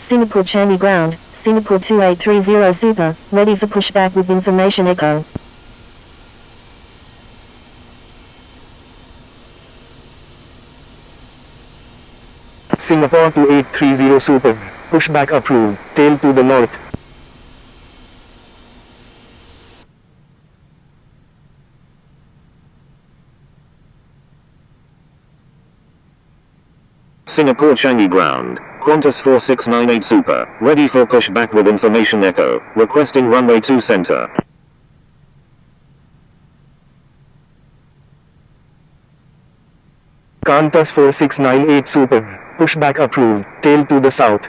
Singapore Changi ground, Singapore 2830 Super, ready for pushback with information echo. Singapore 2830 Super, pushback approved, tail to the north. Singapore Changi ground, Qantas 4698 Super, ready for pushback with information echo, requesting runway 2 center. Qantas 4698 Super, pushback approved, tail to the south.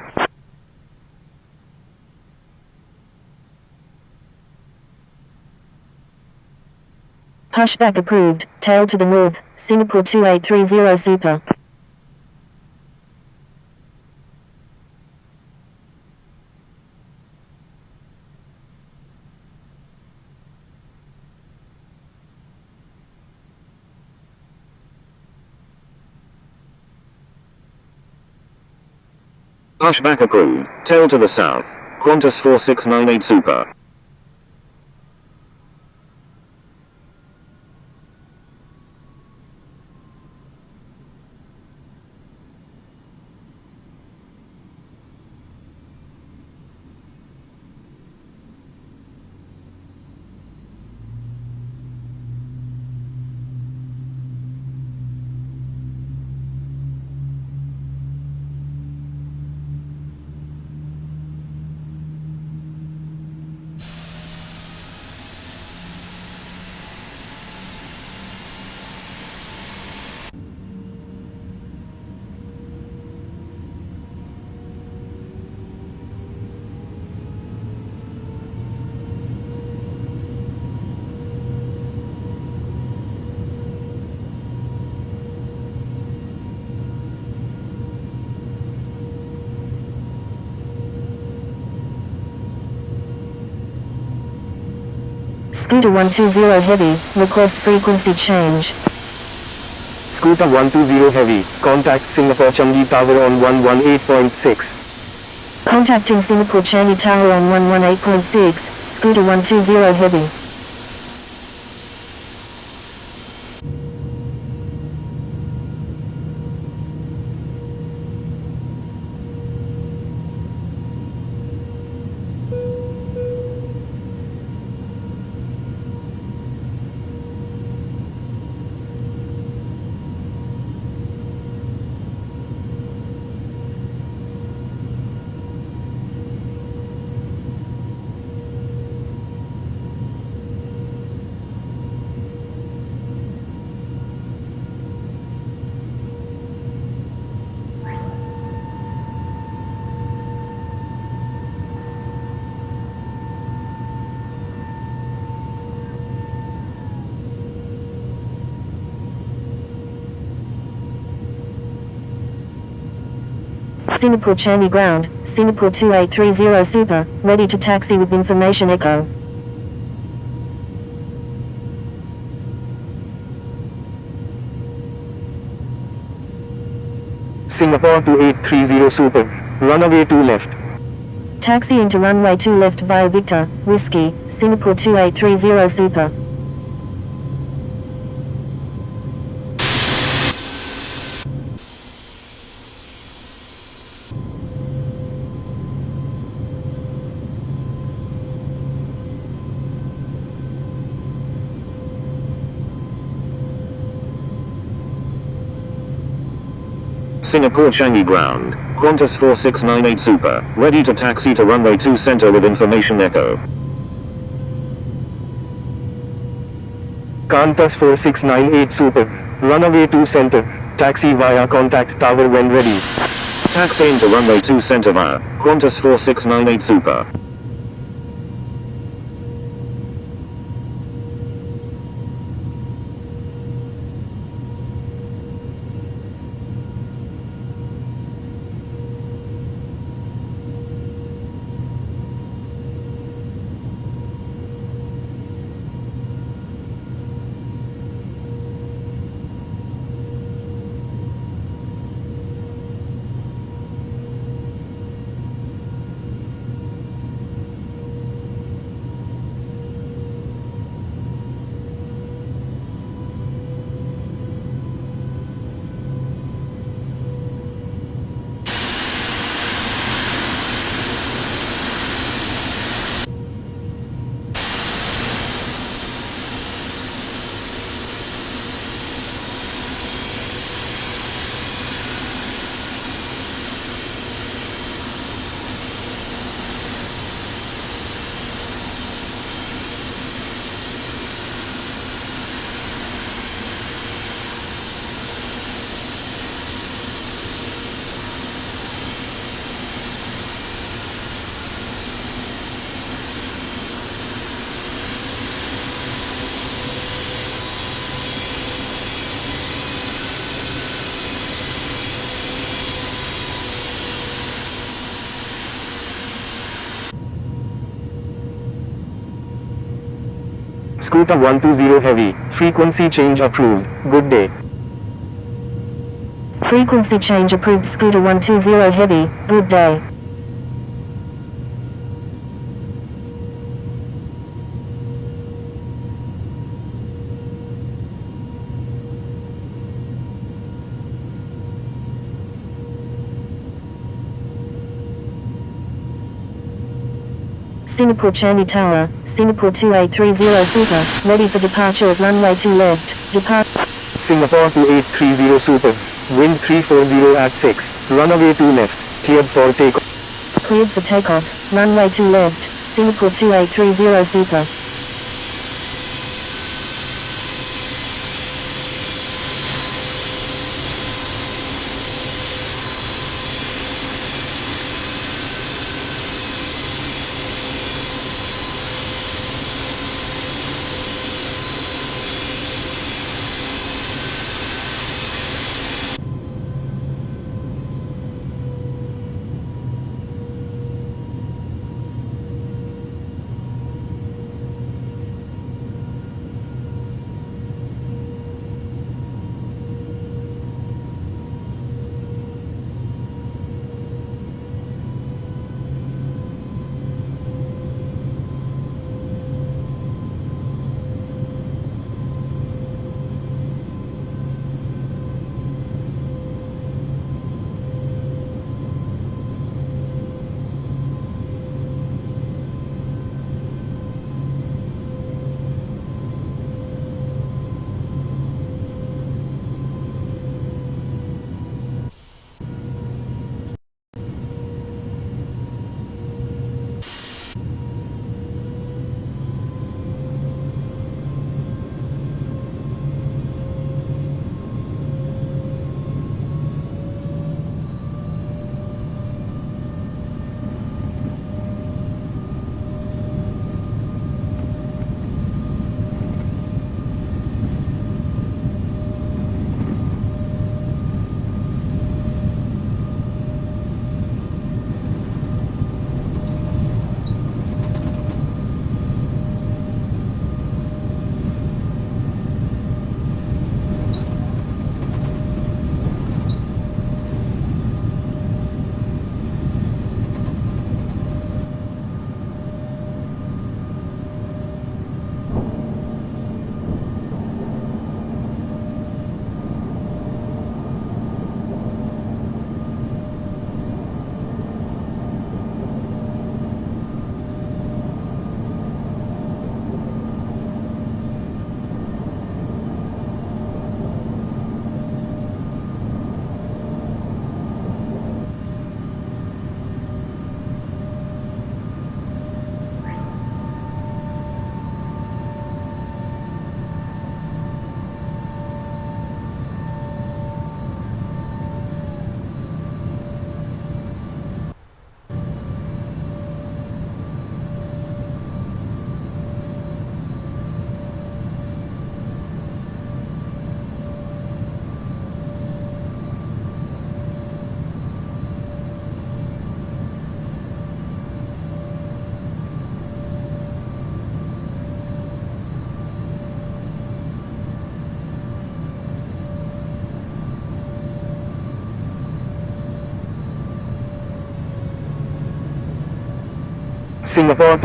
Pushback approved, tail to the north, Singapore 2830 Super. Pushback approved, tail to the south, Qantas 4698 Super. Scooter 120 Heavy, request frequency change. Scooter 120 Heavy, contact Singapore Changi Tower on 118.6. Contacting Singapore Changi Tower on 118.6, Scooter 120 Heavy. Singapore Changi ground, Singapore 2830 Super, ready to taxi with information echo. Singapore 2830 Super, runway 2 left. Taxi into runway 2 left via Victor, Whiskey, Singapore 2830 Super. Singapore Changi ground, Qantas 4698 Super, ready to taxi to runway 2 center with information echo. Qantas 4698 Super, runway 2 center, taxi via contact tower when ready. Taxi into runway 2 center via Qantas 4698 Super. Scooter 120 Heavy, frequency change approved, good day. Frequency change approved. Scooter 120 Heavy, good day. Singapore Changi Tower, Singapore 2830 Super, ready for departure at runway 2 left, depart. Singapore 2830 Super, wind 340 at 6, runway 2 left, cleared for takeoff. Cleared for takeoff, runway 2 left, Singapore 2830 Super. Singapore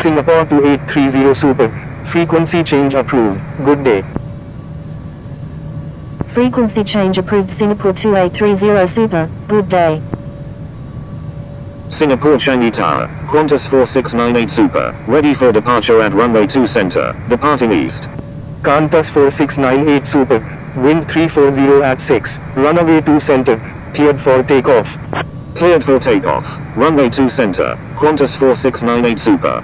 2830 Super, frequency change approved, good day. Frequency change approved. Singapore 2830 Super, good day. Singapore Changi Tower, Qantas 4698 Super, ready for departure at runway 2 center, departing east. Qantas 4698 Super, wind 340 at 6, runway 2 center, cleared for takeoff. Cleared for takeoff, runway 2 center, Qantas 4698 Super.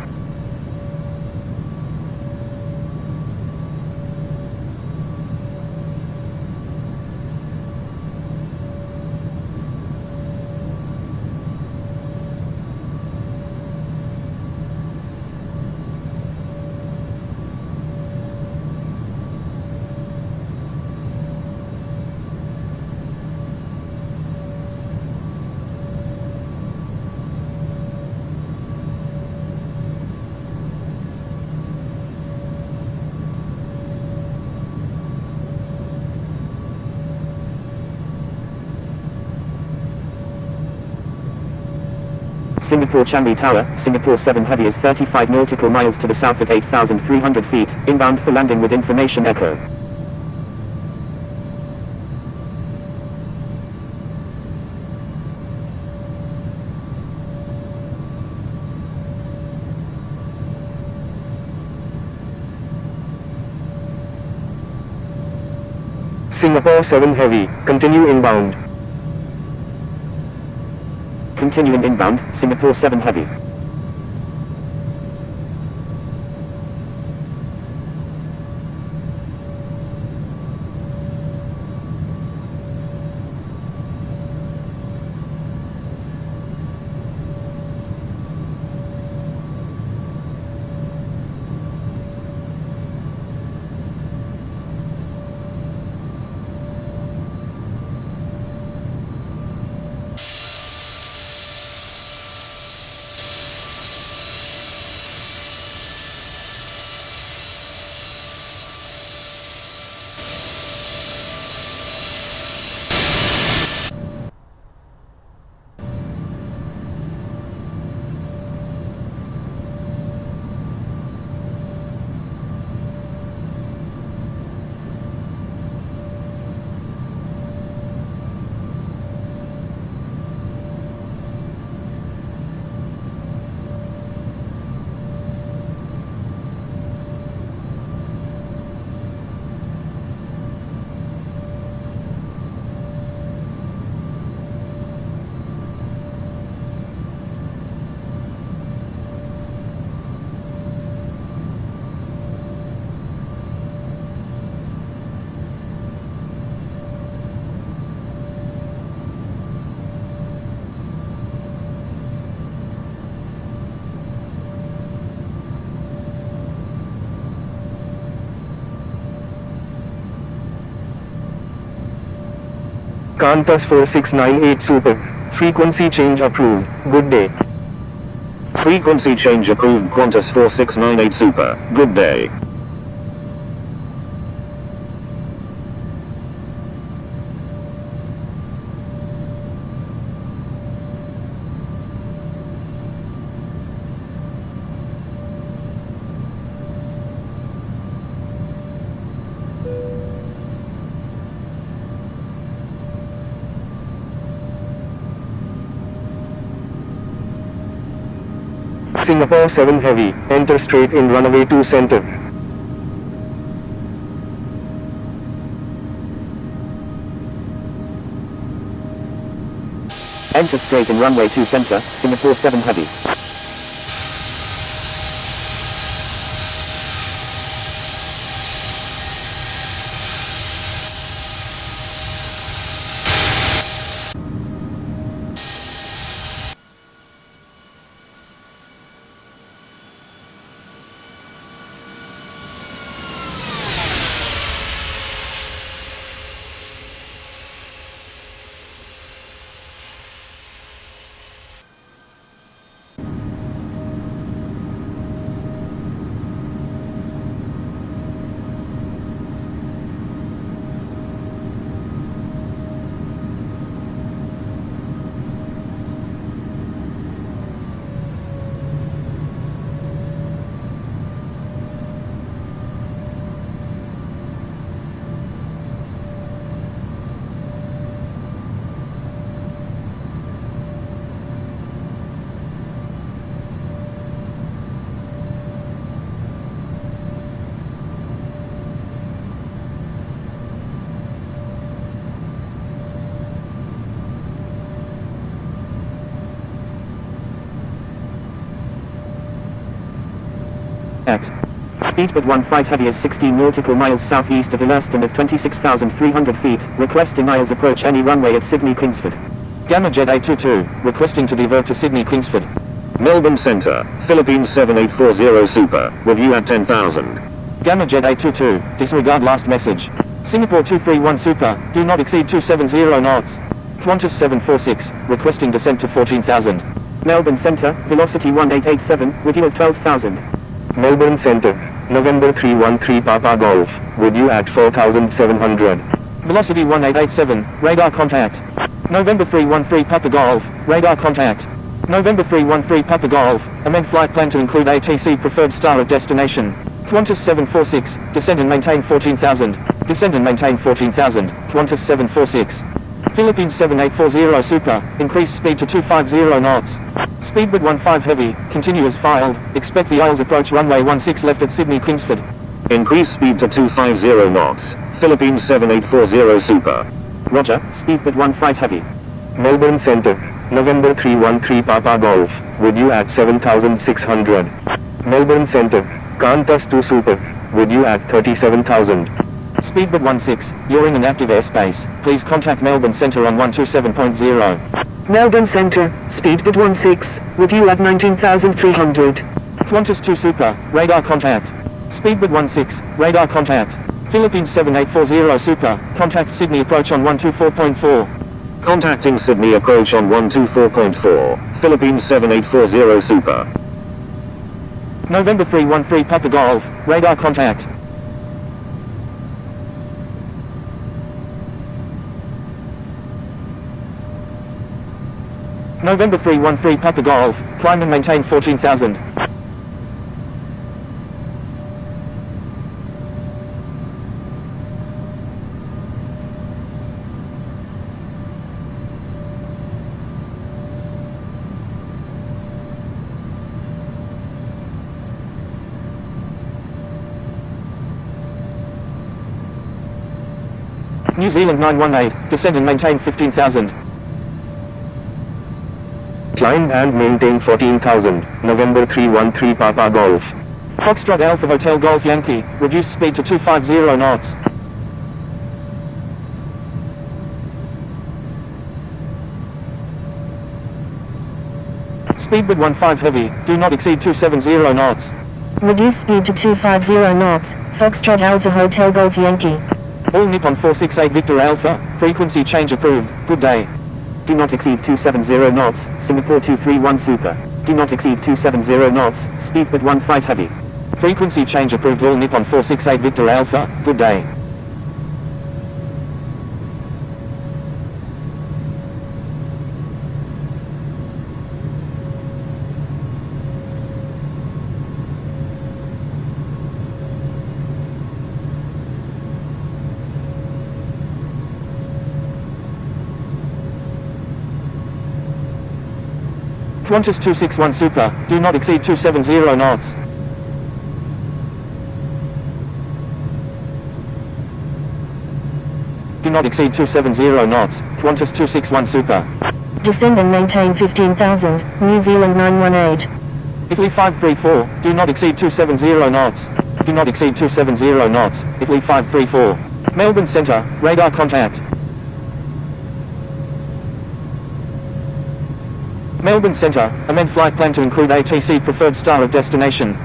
Singapore Changi Tower, Singapore 7 Heavy is 35 nautical miles to the south at 8,300 feet, inbound for landing with information echo. Singapore 7 Heavy, continue inbound. Continuing inbound, Singapore 7 Heavy. Qantas 4698 Super. Frequency change approved. Good day. Frequency change approved. Qantas 4698 Super. Good day. Singapore 7 Heavy, enter straight in runway 2 center. Enter straight in runway 2 center, Singapore 7 Heavy. Speed with 1 Flight Heavy is 16 nautical miles southeast of Ellerston at 26,300 feet, requesting IELTS approach any runway at Sydney Kingsford. Gamma Jet A22, requesting to divert to Sydney Kingsford. Melbourne Center, Philippines 7840 Super, with you at 10,000. Gamma Jet A22, disregard last message. Singapore 231 Super, do not exceed 270 knots. Qantas 746, requesting descent to 14,000. Melbourne Center, velocity 1887, with you at 12,000. Melbourne Center, November 313 Papa Golf, with you at 4,700. Velocity 1887, radar contact. November 313 Papa Golf, radar contact. November 313 Papa Golf, amend flight plan to include ATC preferred star of destination. Qantas 746, descend and maintain 14,000. Descend and maintain 14,000, Qantas 746. Philippines 7840 Super, increased speed to 250 knots. Speedbird 15 Heavy, continue as filed, expect the IELTS approach runway 16 left at Sydney Kingsford. Increase speed to 250 knots. Philippines 7840 Super. Roger, Speedbird 15 Heavy. Melbourne Centre, November 313 Papa Golf, with you at 7,600. Melbourne Centre, Qantas 2 Super, with you at 37,000. Speedbird 16, you're in an active airspace. Please contact Melbourne Centre on 127.0. Melbourne Centre, Speedbird 16, with you at 19,300. Qantas 2 Super, radar contact. Speedbird 16, radar contact. Philippines 7840 Super, contact Sydney approach on 124.4. Contacting Sydney approach on 124.4. Philippines 7840 Super. November 313 Papa Golf, radar contact. November 313 Papa Golf, climb and maintain 14,000. New Zealand 918, descend and maintain 15,000. Climb and maintain 14,000, November 313 Papa Golf. Foxtrot Alpha Hotel Golf Yankee, reduced speed to 250 knots. Speedbird 15 Heavy, do not exceed 270 knots. Reduce speed to 250 knots, Foxtrot Alpha Hotel Golf Yankee. All Nippon 468 Victor Alpha, frequency change approved, good day. Do not exceed 270 knots, Singapore 231 Super. Do not exceed 270 knots, Speedbird 15 Heavy. Frequency change approved all Nippon 468 Victor Alpha, good day. Qantas 261 Super, do not exceed 270 knots. Do not exceed 270 knots, Qantas 261 Super. Descend and maintain 15,000, New Zealand 918. Italy 534, do not exceed 270 knots. Do not exceed 270 knots, Italy 534. Melbourne Centre, radar contact. Melbourne Centre, amend flight plan to include ATC preferred star of destination.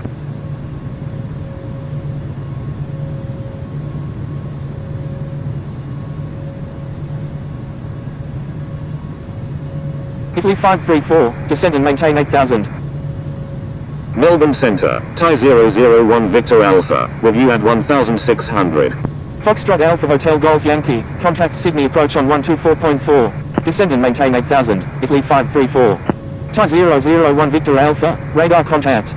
Italy 534, descend and maintain 8,000. Melbourne Centre, Thai 001 Victor Alpha, with you at 1,600. Foxtrot Alpha Hotel Golf Yankee, contact Sydney approach on 124.4. Descend and maintain 8,000, Italy 534. Thai 001 Victor Alpha, radar contact.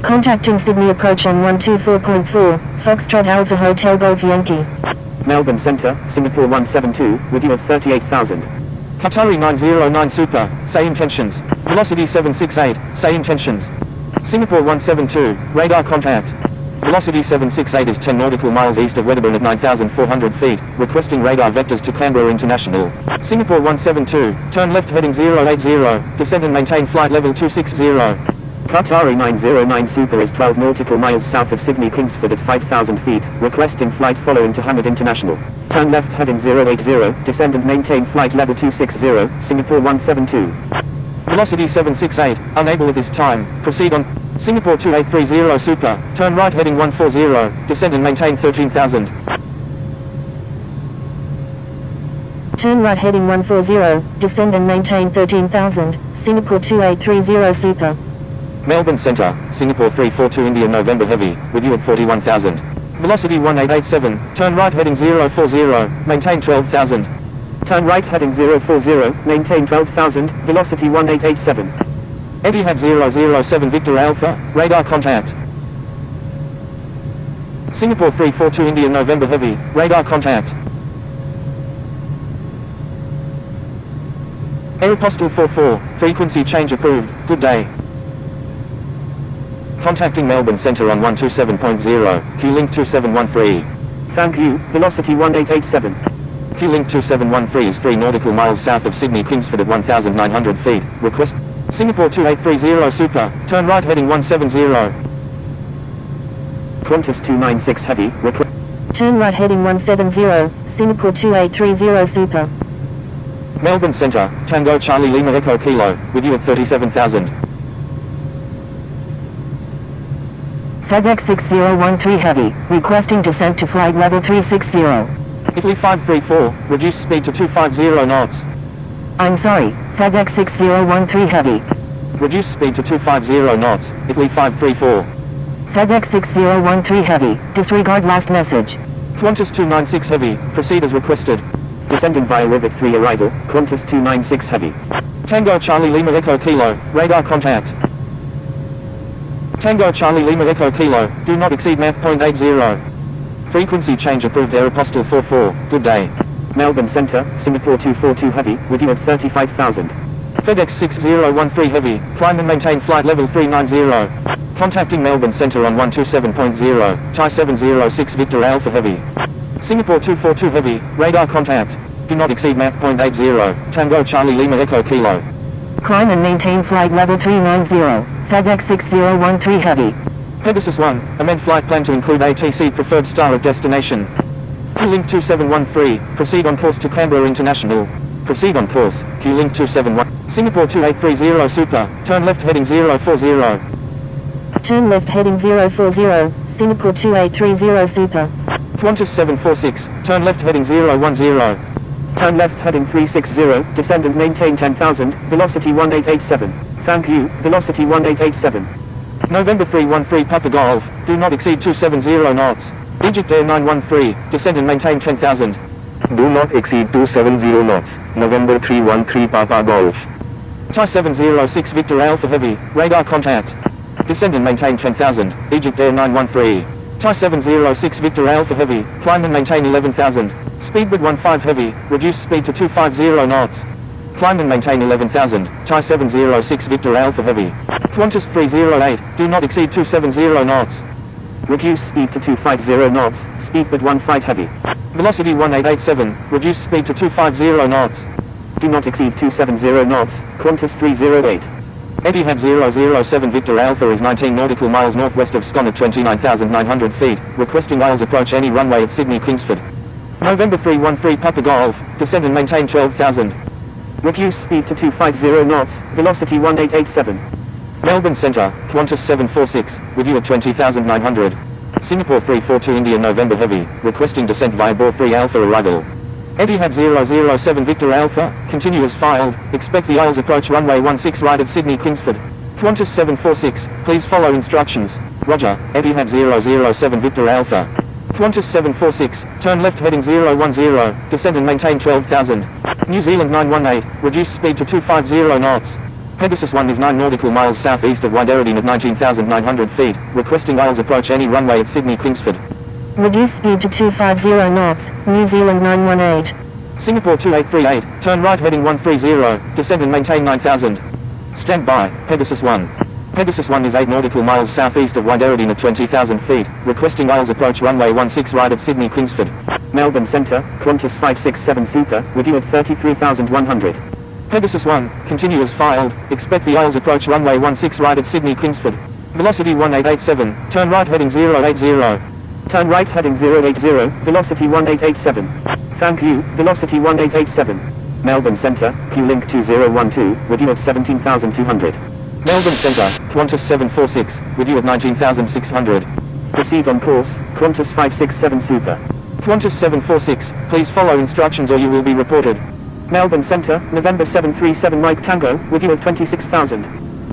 Contacting Sydney approach on 124.4, Foxtrot Alpha Hotel Golf Yankee. Melbourne Centre, Singapore 172, with you at 38,000. Qatari 909 Super, say intentions. Velocity 768, say intentions. Singapore 172, radar contact. Velocity 768 is 10 nautical miles east of Wedderburn at 9,400 feet, requesting radar vectors to Canberra International. Singapore 172, turn left heading 080, descend and maintain flight level 260. Qatari 909 Super is 12 nautical miles south of Sydney Kingsford at 5,000 feet, requesting flight following to Hamid International. Turn left heading 080, descend and maintain flight level 260, Singapore 172. Velocity 768, unable at this time, proceed on. Singapore 2830 Super, turn right heading 140, descend and maintain 13,000. Turn right heading 140, descend and maintain 13,000, Singapore 2830 Super. Melbourne Centre, Singapore 342 India November Heavy, with you at 41,000. Velocity 1887, turn right heading 040, maintain 12,000. Turn right heading 040, maintain 12,000, velocity 1887. Etihad 007 Victor Alpha, radar contact. Singapore 342 India November Heavy, radar contact. Aeropostale 44, frequency change approved, good day. Contacting Melbourne Centre on 127.0, Q-Link 2713. Thank you, velocity 1887. Q-Link 2713 is 3 nautical miles south of Sydney Kingsford at 1,900 feet. Request Singapore 2830 Super, turn right heading 170. Qantas 296 Heavy, request. Turn right heading 170, Singapore 2830 Super. Melbourne Centre, Tango Charlie Lima Echo Kilo, with you at 37,000. FedEx 6013 Heavy, requesting descent to flight level 360. Italy 534, reduce speed to 250 knots. I'm sorry, FedEx 6013 Heavy. Reduce speed to 250 knots, Italy 534. FedEx 6013 Heavy, disregard last message. Qantas 296 Heavy, proceed as requested. Descending via Rivet 3 arrival, Qantas 296 Heavy. Tango Charlie Lima Echo Kilo, radar contact. Tango Charlie Lima Echo Kilo, do not exceed Mach .80. Frequency change approved Aeropostale 44, good day. Melbourne Centre, Singapore 242 Heavy, with you at 35,000. FedEx 6013 Heavy, climb and maintain flight level 390. Contacting Melbourne Centre on 127.0, Thai 706 Victor Alpha Heavy. Singapore 242 Heavy, radar contact. Do not exceed Mach .80, Tango Charlie Lima Echo Kilo. Climb and maintain flight level 390, FedEx 6013 Heavy. Pegasus 1, amend flight plan to include ATC preferred star of destination. Q-Link 2713, proceed on course to Canberra International. Proceed on course, Q-Link 271. Singapore 2830 Super, turn left heading 040. Turn left heading 040, Singapore 2830 Super. Qantas 746, turn left heading 010. Turn left heading 360, descend and maintain 10,000, velocity 1887. Thank you, velocity 1887. November 313 Papa Golf, do not exceed 270 knots. Egypt Air 913, descend and maintain 10,000. Do not exceed 270 knots. November 313 Papa Golf. Thai 706 Victor Alpha Heavy, radar contact. Descend and maintain 10,000, Egypt Air 913. Thai 706 Victor Alpha Heavy, climb and maintain 11,000. Speedbird 15 Heavy, reduce speed to 250 knots. Climb and maintain 11,000, Thai 706 Victor Alpha Heavy. Qantas 308, do not exceed 270 knots. Reduce speed to 250 knots, Speedbird 15 Heavy. Velocity 1887, reduce speed to 250 knots. Do not exceed 270 knots, Qantas 308. Etihad 007 Victor Alpha is 19 nautical miles northwest of Scone at 29,900 feet, requesting aisles approach any runway at Sydney Kingsford. November 313 Papa Golf, descend and maintain 12,000. Reduce speed to 250 knots, velocity 1887. Melbourne Centre, Qantas 746, with you at 20,900. Singapore 342 India November Heavy, requesting descent via Bore 3 Alpha arrival. Etihad 007 Victor Alpha, continue as filed, expect the aisles approach runway 16 right at Sydney Kingsford. Qantas 746, please follow instructions. Roger, Etihad 007 Victor Alpha. Qantas 746, turn left heading 010, descend and maintain 12,000. New Zealand 918, reduce speed to 250 knots. Pegasus 1 is 9 nautical miles southeast of Wideridine at 19,900 feet, requesting aisles approach any runway at Sydney Kingsford. Reduce speed to 250 knots, New Zealand 918. Singapore 2838, turn right heading 130, descend and maintain 9,000. Stand by, Pegasus 1. Pegasus 1 is 8 nautical miles southeast of Wideridine at 20,000 feet, requesting aisles approach runway 16 right at Sydney Kingsford. Melbourne Centre, Qantas 567 Super, with you at 33,100. Pegasus 1, continue as filed, expect the aisles approach runway 16 right at Sydney Kingsford. Velocity 1887, turn right heading 080. Turn right heading 080, velocity 1887. Thank you, velocity 1887. Melbourne Centre, Q-Link 2012, with you at 17,200. Melbourne Centre, Qantas 746, with you at 19,600. Proceed on course, Qantas 567 Super. Qantas 746, please follow instructions or you will be reported. Melbourne Centre, November 737 Mike Tango, with you at 26,000.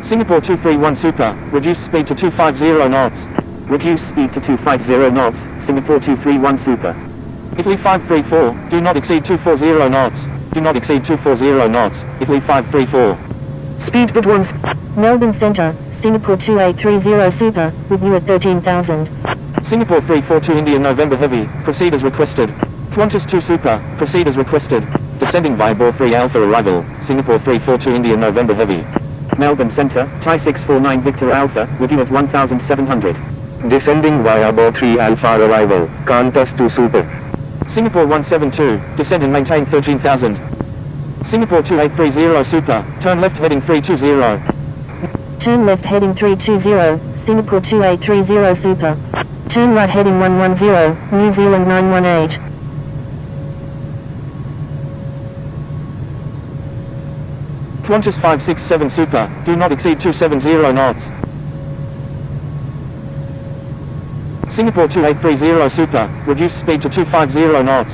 Singapore 231 Super, reduce speed to 250 knots. Reduce speed to 250 knots, Singapore 231 Super. Italy 534, do not exceed 240 knots. Do not exceed 240 knots, Italy 534. Speed bit 1. Melbourne Centre, Singapore 2830 Super, with you at 13,000. Singapore 342 India November Heavy, proceed as requested. Qantas 2 Super, proceed as requested. Descending via Bore 3 Alpha arrival, Singapore 342 India November Heavy. Melbourne Centre, Thai 649 Victor Alpha, with you at 1,700. Descending via Bore 3 Alpha arrival, Qantas 2 Super. Singapore 172, descend and maintain 13,000. Singapore 2830 Super, turn left heading 320. Turn left heading 320, Singapore 2830 Super. Turn right heading 110, New Zealand 918. Qantas 567 Super, do not exceed 270 knots. Singapore 2830 Super, reduce speed to 250 knots.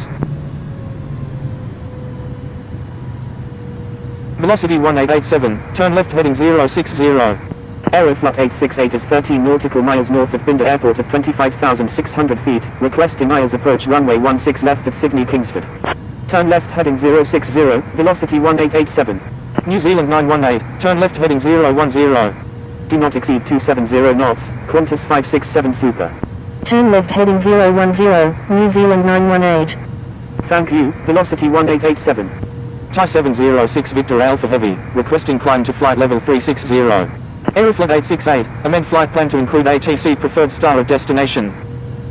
Velocity 1887, turn left heading 060. Aeroflot 868 is 13 nautical miles north of Binder Airport at 25,600 feet, requesting ILS approach runway 16 left at Sydney Kingsford. Turn left heading 060, velocity 1887. New Zealand 918, turn left heading 010. Do not exceed 270 knots, Qantas 567 Super. Turn left heading 010, New Zealand 918. Thank you, velocity 1887. Thai 706 Victor Alpha Heavy, requesting climb to flight level 360. Aeroflot 868, amend flight plan to include ATC preferred star of destination.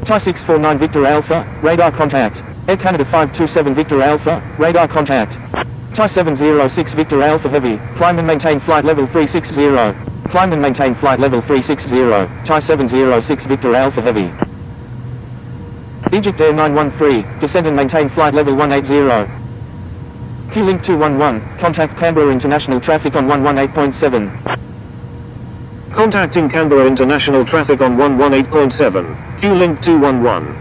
Thai 649 Victor Alpha, radar contact. Air Canada 527 Victor Alpha, radar contact. Thai 706 Victor Alpha Heavy, climb and maintain flight level 360. Climb and maintain flight level 360, Thai 706 Victor Alpha Heavy. Egypt Air 913, descend and maintain flight level 180. Q-Link 211, contact Canberra International Traffic on 118.7. Contacting Canberra International Traffic on 118.7, Q-Link 211.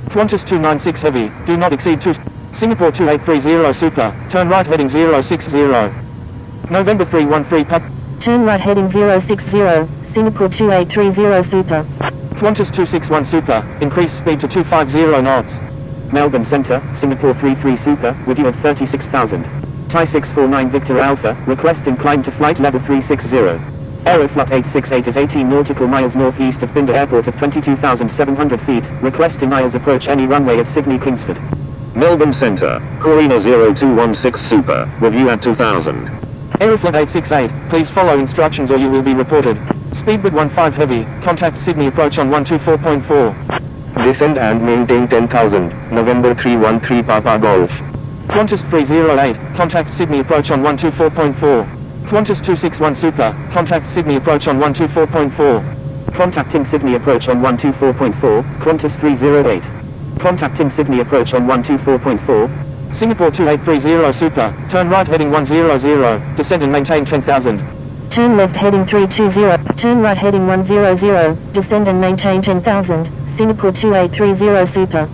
Qantas 296 Heavy, do not exceed 2... Singapore 2830 Super, turn right heading 060. November 313 Pup. Turn right heading 060, Singapore 2830 Super. Qantas 261 Super, increase speed to 250 knots. Melbourne Centre, Singapore 33 Super, with you at 36,000. Thai 649 Victor Alpha, requesting climb to flight level 360. Aeroflot 868 is 18 nautical miles northeast of Binder Airport at 22,700 feet, requesting ILS approach any runway at Sydney Kingsford. Melbourne Centre, Corina 0216 Super, review at 2000. Aeroflot 868, please follow instructions or you will be reported. Speedbird 15 Heavy, contact Sydney approach on 124.4. Descend and maintain 10,000, November 313 Papa Golf. Qantas 308, contact Sydney approach on 124.4. Qantas 261 Super, contact Sydney approach on 124.4. Contacting Sydney approach on 124.4, Qantas 308. Contacting Sydney approach on 124.4. Singapore 2830 Super, turn right heading 100, descend and maintain 10,000. Turn left heading 320, turn right heading 100, descend and maintain 10,000, Singapore 2830 Super.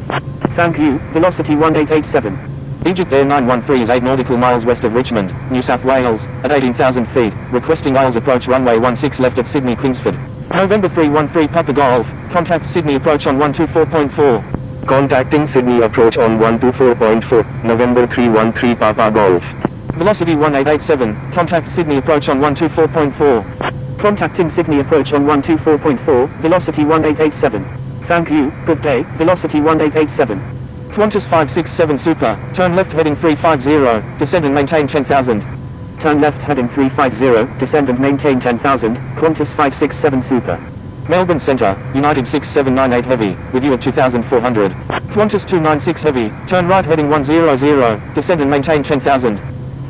Thank you, velocity 1887. Egypt Air 913 is 8 nautical miles west of Richmond, New South Wales, at 18,000 feet, requesting ILS approach runway 16 left at Sydney Kingsford. November 313 Papa Golf, contact Sydney approach on 124.4. Contacting Sydney approach on 124.4, November 313 Papa Golf. Velocity 1887, contact Sydney approach on 124.4. Contacting Sydney approach on 124.4, velocity 1887. Thank you, good day, velocity 1887. Qantas 567 Super, turn left heading 350, descend and maintain 10,000. Turn left heading 350, descend and maintain 10,000, Qantas 567 Super. Melbourne Centre, United 6798 Heavy, with you at 2,400. Qantas 296 Heavy, turn right heading 100, descend and maintain 10,000.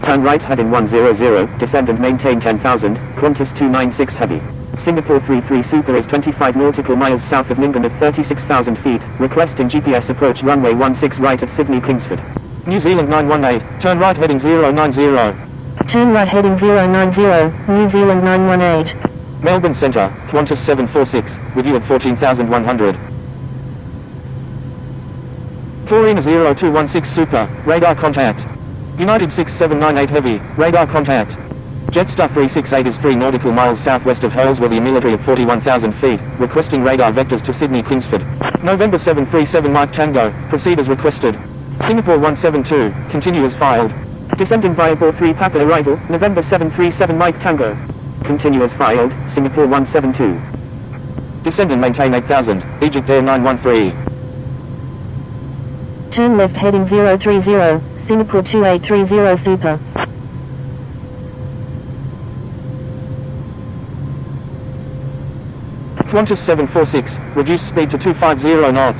Turn right heading 100, descend and maintain 10,000, Qantas 296 Heavy. Singapore 33 Super is 25 nautical miles south of Nyngan at 36,000 feet, requesting GPS approach runway 16 right at Sydney Kingsford. New Zealand 918, turn right heading 090. Turn right heading 090, New Zealand 918. Melbourne Centre, Qantas 746, with you at 14,100. Corina 0216 Super, radar contact. United 6798 Heavy, radar contact. Jetstar 368 is 3 nautical miles southwest of Holsworthy Military at 41,000 feet, requesting radar vectors to Sydney Kingsford. November 737 Mike Tango, proceed as requested. Singapore 172, continue as filed. Descending via ball 3 Papa arrival, November 737 Mike Tango. Continue as filed, Singapore 172. Descend and maintain 8000, Egypt Air 913. Turn left heading 030, Singapore 2830 Super. Qantas 746, reduce speed to 250 knots.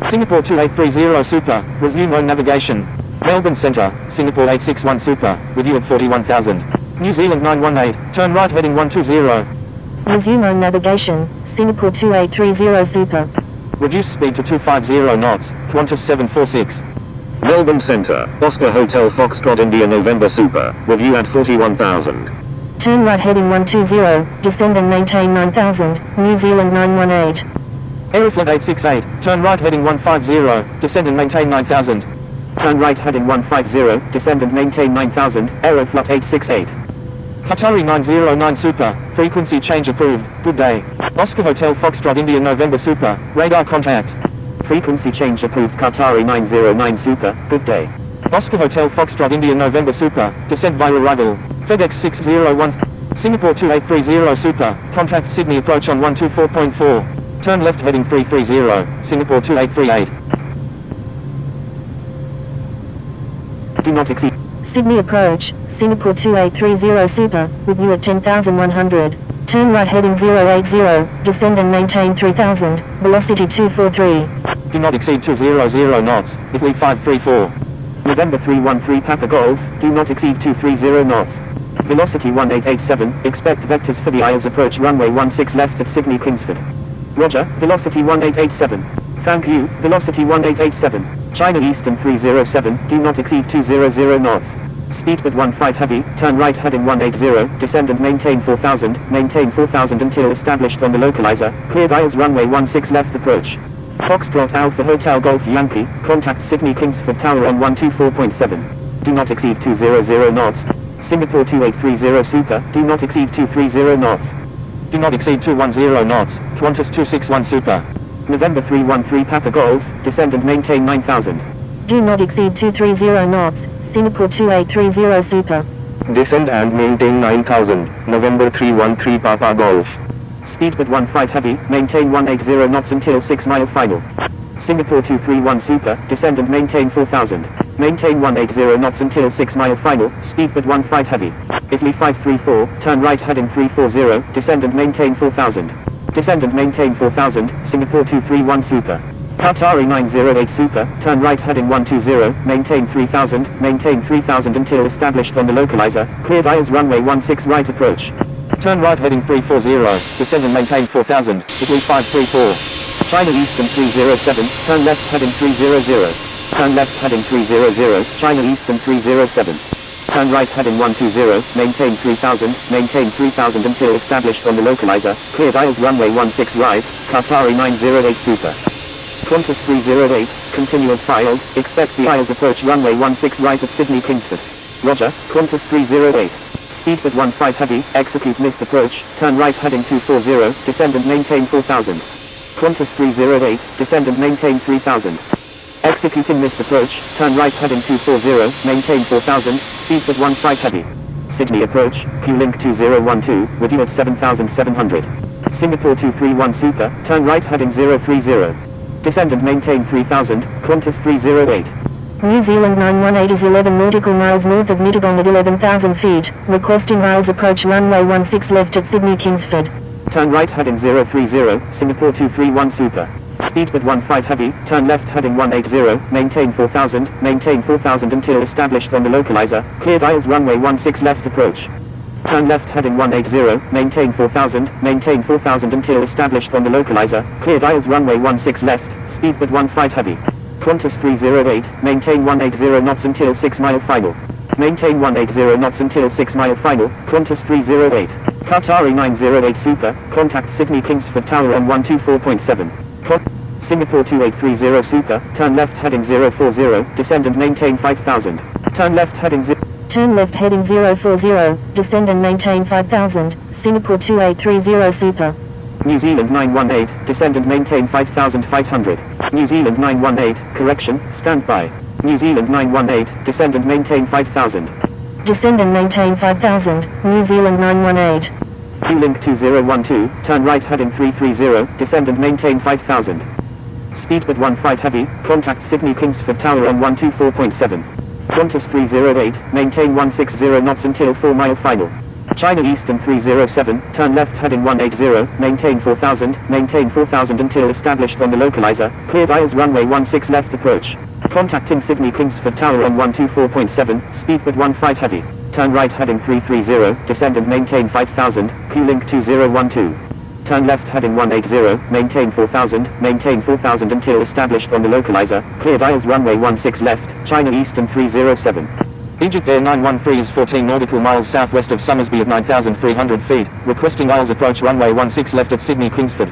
Singapore 2830 Super, resume on navigation. Melbourne Centre, Singapore 861 Super, with you at 41,000. New Zealand 918, turn right heading 120. Resume on navigation, Singapore 2830 Super. Reduce speed to 250 knots, Qantas 746. Melbourne Centre, Oscar Hotel Foxtrot India November Super, with you at 41,000. Turn right heading 120, descend and maintain 9000, New Zealand 918. Aeroflot 868, turn right heading 150, descend and maintain 9000. Turn right heading 150, descend and maintain 9000, Aeroflot 868. Qatari 909 Super, frequency change approved, good day. Oscar Hotel Foxtrot India November Super, radar contact. Frequency change approved Qatari 909 Super, good day. Oscar Hotel Foxtrot India November Super, descent via arrival. FedEx 601, Singapore 2830 Super, contact Sydney approach on 124.4. Turn left heading 330, Singapore 2838. Do not exceed. Sydney approach, Singapore 2830 Super, with you at 10,100. Turn right heading 080, descend and maintain 3000, velocity 243. Do not exceed 200 knots, Italy 534. November 313 Papa Golf, do not exceed 230 knots. Velocity 1887, expect vectors for the ILS approach runway 16 left at Sydney Kingsford. Roger, velocity 1887. Thank you, velocity 1887. China Eastern 307, do not exceed 200 knots. Speed with 15 heavy, turn right heading 180, descend and maintain 4000 until established on the localizer, cleared ILS runway 16 left approach. Foxtrot Alpha Hotel Golf Yankee, contact Sydney Kingsford Tower on 124.7. Do not exceed 200 knots. Singapore 2830 Super, do not exceed 230 knots. Do not exceed 210 knots, Qantas 261 Super. November 313 Papa Golf, descend and maintain 9000. Do not exceed 230 knots, Singapore 2830 Super. Descend and maintain 9000, November 313 Papa Golf. Speed with 15 heavy, maintain 180 knots until 6 mile final. Singapore 231 Super, descend and maintain 4000. Maintain 180 knots until 6 mile final, speed with 15 heavy. Italy 534, turn right heading 340, descend and maintain 4000. Descend and maintain 4000, Singapore 231 Super. Qatari 908 Super, turn right heading 120, maintain 3000 until established on the localizer, cleared ILS runway 16 right approach. Turn right heading 340, descend and maintain 4000, Italy 534. China Eastern 307, turn left heading 300. Turn left heading 300, China Eastern 307. Turn right heading 120, maintain 3000 until established on the localizer, cleared ILS runway 16 right, Qatari 908 Super. Qantas 308, continue as filed, expect the ILS approach runway 16 right at Sydney Kingsford. Roger, Qantas 308. Speed with 15 heavy, execute missed approach, turn right heading 240, descend and maintain 4000. Qantas 308, descend and maintain 3000. Executing missed approach, turn right heading 240, maintain 4000, speed with 15 heavy. Sydney approach, Q-Link 2012, with you at 7700. Singapore 231 Super, turn right heading 030. Descend and maintain 3000, Qantas 308. New Zealand 918 is 11 nautical miles north of Mittagong at 11,000 feet, requesting ILS approach runway 16 left at Sydney Kingsford. Turn right heading 030, Singapore 231 Super. Speed with 15 heavy, turn left heading 180, maintain 4000 until established on the localizer, cleared ILS runway 16 left approach. Turn left heading 180, maintain 4000 until established on the localizer, cleared ILS runway 16 left, speed with 15 heavy. Qantas 308, maintain 180 knots until 6 mile final. Maintain 180 knots until 6 mile final, Qantas 308. Qatari 908 Super, contact Sydney Kingsford Tower on 124.7. Singapore 2830 Super, turn left heading 040, descend and maintain 5000. Turn left heading 040, descend and maintain 5000, Singapore 2830 Super. New Zealand 918, descend and maintain 5500. New Zealand 918, correction, stand by. New Zealand 918, descend and maintain 5000. Descend and maintain 5000, New Zealand 918. Q-Link 2012, turn right heading 330, descend and maintain 5000. Speedbird 15 heavy, contact Sydney Kingsford Tower on 124.7. Qantas 308, maintain 160 knots until 4 mile final. China Eastern 307, turn left heading 180, maintain 4000 until established on the localizer, cleared ILS runway 16 left approach. Contacting Sydney Kingsford Tower on 124.7, speedbird 15 heavy. Turn right heading 330, descend and maintain 5000, Q-Link 2012. Turn left heading 180, maintain 4000 until established on the localizer, cleared ILS runway 16 left, China Eastern 307. Egypt Air 913 is 14 nautical miles southwest of Summersby at 9,300 feet, requesting ILS approach runway 16 left at Sydney Kingsford.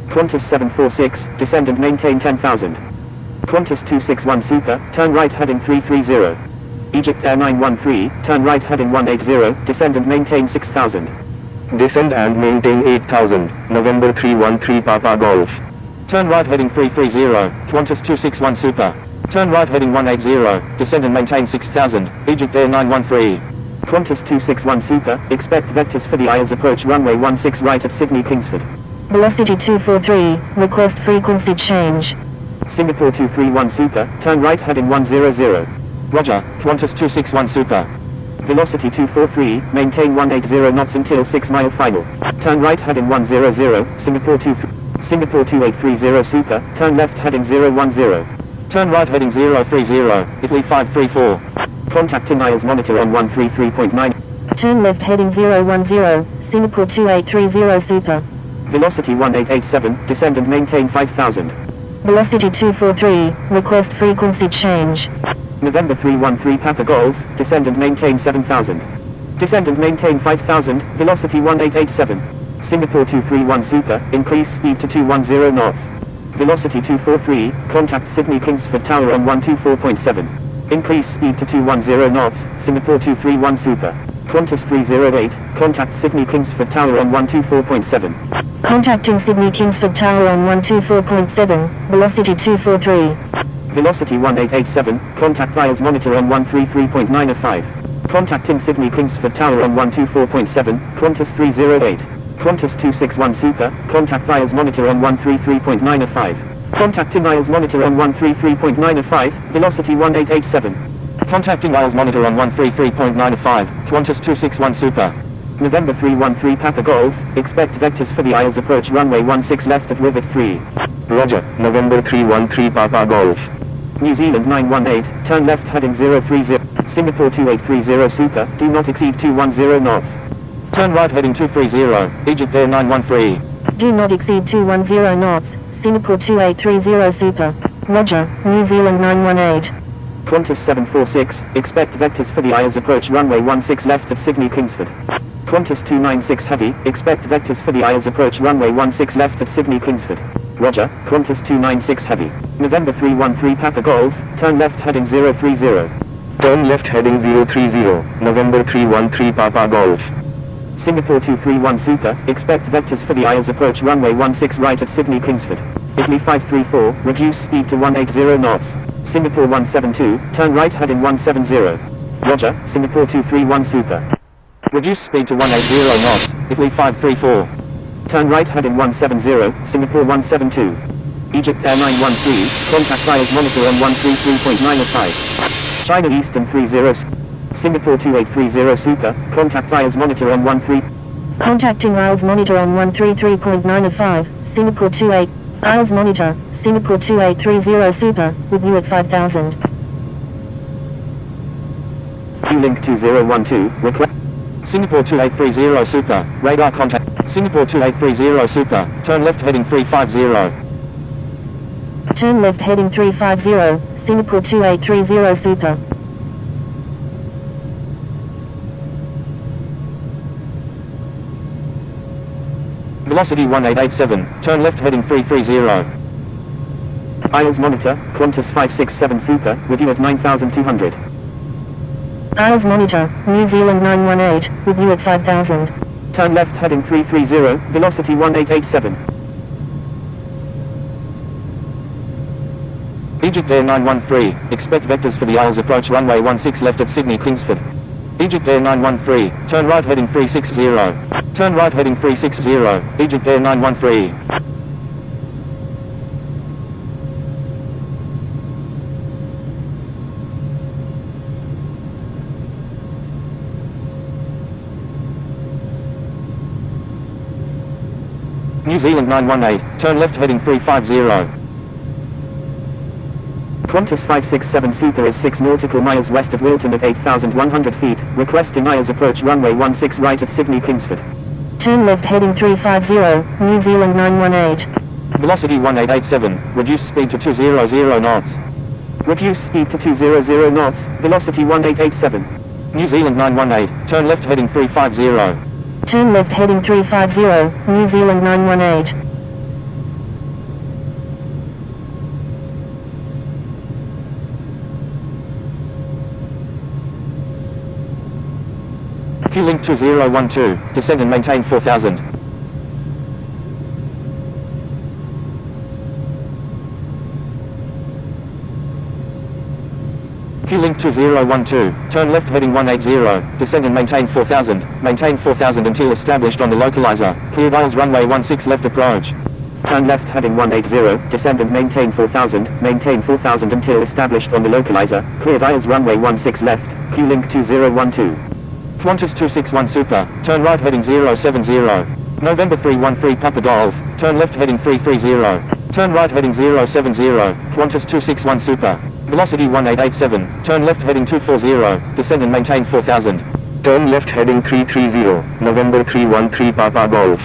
Qantas 746, descend and maintain 10,000. Qantas 261 Super, turn right heading 330. Egypt Air 913, turn right heading 180, descend and maintain 6000. Descend and maintain 8000, November 313 Papa Golf. Turn right heading 330, Qantas 261 Super. Turn right heading 180, descend and maintain 6000, Egypt Air 913. Qantas 261 Super, expect vectors for the ILS approach runway 16 right at Sydney Kingsford. Velocity 243, request frequency change. Singapore 231 Super, turn right heading 100. Roger, Qantas 261 Super. Velocity 243, maintain 180 knots until 6 mile final. Turn right heading 100, Singapore 2830 Super, turn left heading 010. Turn right heading 030, Italy 534. Contacting ILS monitor on 133.9. Turn left heading 010, Singapore 2830 Super. Velocity 1887, descend and maintain 5000. Velocity 243, request frequency change. November 313 Papa Golf, descend and maintain 7000. Descend and maintain 5000, velocity 1887. Singapore 231 Super, increase speed to 210 knots. Velocity 243, contact Sydney Kingsford Tower on 124.7. Increase speed to 210 knots, Singapore 231 Super. Qantas 308, contact Sydney Kingsford Tower on 124.7. Contacting Sydney Kingsford Tower on 124.7, velocity 243. Velocity 1887, contact ILS monitor on 133.905. Contacting Sydney Kingsford Tower on 124.7, Qantas 308. Qantas 261 Super, contact ILS monitor on 133.905. Contacting ILS monitor on 133.905, velocity 1887. Contacting ILS monitor on 133.905, Qantas 261 Super. November 313 Papa Golf, expect vectors for the ILS approach runway 16 left at Rivet 3. Roger, November 313 Papa Golf. New Zealand 918, turn left heading 030. Singapore 2830 Super, do not exceed 210 knots. Turn right heading 230, Egypt Air 913. Do not exceed 210 knots, Singapore 2830 Super. Roger, New Zealand 918. Qantas 746, expect vectors for the ILS approach runway 16 left at Sydney Kingsford. Qantas 296 Heavy, expect vectors for the ILS approach runway 16 left at Sydney Kingsford. Roger, Qantas 296 Heavy. November 313 Papa Golf, turn left heading 030. Turn left heading 030, November 313 Papa Golf. Singapore 231 Super, expect vectors for the ILS approach runway 16 right at Sydney Kingsford. Italy 534, reduce speed to 180 knots. Singapore 172, turn right heading 170. Roger, Singapore 231 Super. Reduce speed to 180 knots, Italy 534. Turn right heading 170, Singapore 172. Egypt Air 913, contact ILS monitor on 133.905. China Eastern 30, Singapore 2830 Super, contact ILS monitor on 13. Contacting ILS monitor on 133.905, Singapore 28, ILS monitor, Singapore 2830 Super, with you at 5000. Q-Link 2012, request. Singapore 2830 Super, radar contact. Singapore 2830 Super, turn left heading 350. Turn left heading 350, Singapore 2830 Super. Velocity 1887, turn left heading 330. ILS monitor, Qantas 567 Super, with you at 9200. ILS monitor, New Zealand 918, with you at 5000. Turn left heading 330, velocity 1887. Egypt Air 913, expect vectors for the Isles approach runway 16 left at Sydney Kingsford. Egypt Air 913, turn right heading 360. Turn right heading 360, Egypt Air 913. New Zealand 918, turn left heading 350. Qantas 567 Super is 6 nautical miles west of Wilton at 8,100 feet, requesting ILS approach runway 16 right at Sydney Kingsford. Turn left heading 350, New Zealand 918. Velocity 1887, reduce speed to 200 knots. Reduce speed to 200 knots, velocity 1887. New Zealand 918, turn left heading 350. Turn left heading 350, New Zealand 918. Q-Link 2012, descend and maintain 4000. Q-Link 2012, turn left heading 180, descend and maintain 4000, maintain 4000 until established on the localizer, cleared ILS runway 16 left approach. Turn left heading 180, descend and maintain 4000 until established on the localizer, cleared ILS runway 16 left, Q-Link 2012. Qantas 261 Super, turn right heading 070. November 313 Papa Golf, turn left heading 330. Turn right heading 070, Qantas 261 Super. Velocity 1887, turn left heading 240, descend and maintain 4000. Turn left heading 330, November 313 Papa Golf.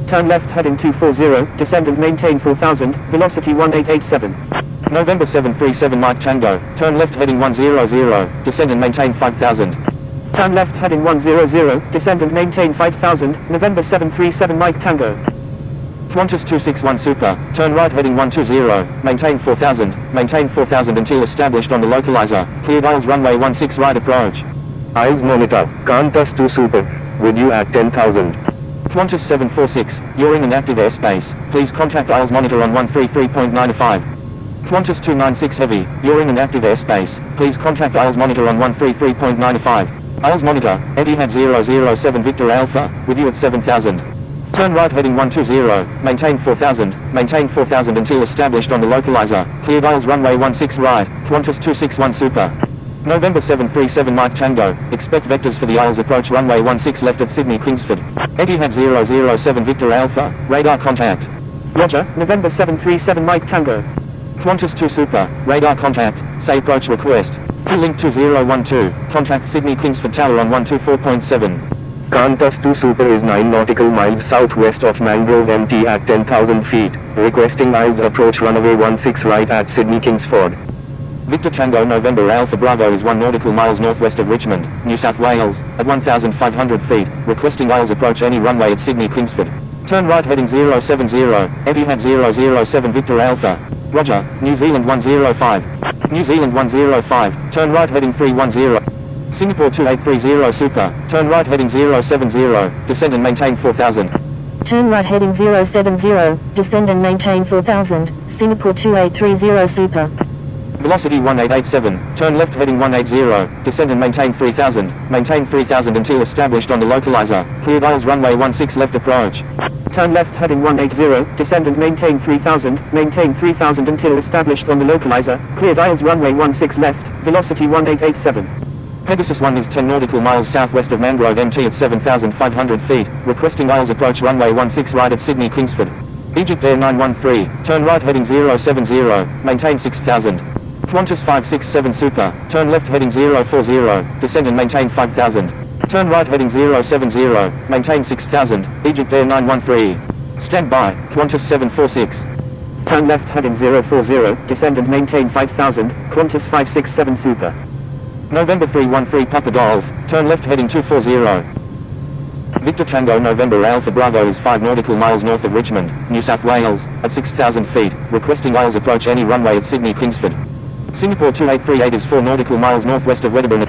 Turn left heading 240, descend and maintain 4000, velocity 1887. November 737 Mike Tango, turn left heading 100, descend and maintain 5000. Turn left heading 100, descend and maintain 5000, November 737 Mike Tango. Qantas 261 Super, turn right heading 120, maintain 4000 until established on the localizer, cleared ILS runway 16 right approach. ILS monitor, Qantas 2 Super, with you at 10,000. Qantas 746, you're in an active airspace, please contact ILS monitor on 133.95. Qantas 296 Heavy, you're in an active airspace, please contact ILS monitor on 133.95. ILS monitor, Etihad 007 Victor Alpha, with you at 7000. Turn right heading 120, maintain 4000 until established on the localizer, cleared ILS runway 16 right, Qantas 261 Super. November 737 Mike Tango, expect vectors for the ILS approach runway 16 left at Sydney Kingsford. Etihad 007 Victor Alpha, radar contact. Roger, November 737 Mike Tango. Qantas 2 Super, radar contact, say approach request. Q-Link 2012, contact Sydney Kingsford Tower on 124.7. Qantas 2 Super is 9 nautical miles southwest of Mangrove MT at 10,000 feet, requesting ILS approach runway 16 right at Sydney Kingsford. Victor Tango November Alpha Bravo is 1 nautical miles northwest of Richmond, New South Wales, at 1,500 feet, requesting ILS approach any runway at Sydney Kingsford. Turn right heading 070, Etihad 007 Victor Alpha. Roger, New Zealand 105. New Zealand 105, turn right heading 310. Singapore 2830 Super, turn right heading 070, descend and maintain 4000. Turn right heading 070, descend and maintain 4000, Singapore 2830 Super. Velocity 1887, turn left heading 180, descend and maintain 3000 until established on the localizer, cleared ILS runway 16 left approach. Turn left heading 180, descend and maintain 3000 until established on the localizer, cleared ILS runway 16 left, velocity 1887. Pegasus 1 is 10 nautical miles southwest of Mangrove MT at 7,500 feet, requesting ILS approach runway 16 right at Sydney Kingsford. Egypt Air 913, turn right heading 070, maintain 6000. Qantas 567 Super, turn left heading 040, descend and maintain 5000. Turn right heading 070, maintain 6000, Egypt Air 913. Stand by, Qantas 746. Turn left heading 040, descend and maintain 5000, Qantas 567 Super. November 313 Papa Golf, turn left heading 240. Victor Tango November Alpha Bravo is 5 nautical miles north of Richmond, New South Wales, at 6,000 feet, requesting ILS approach any runway at Sydney Kingsford. Singapore 2838 is 4 nautical miles northwest of Wedderburn.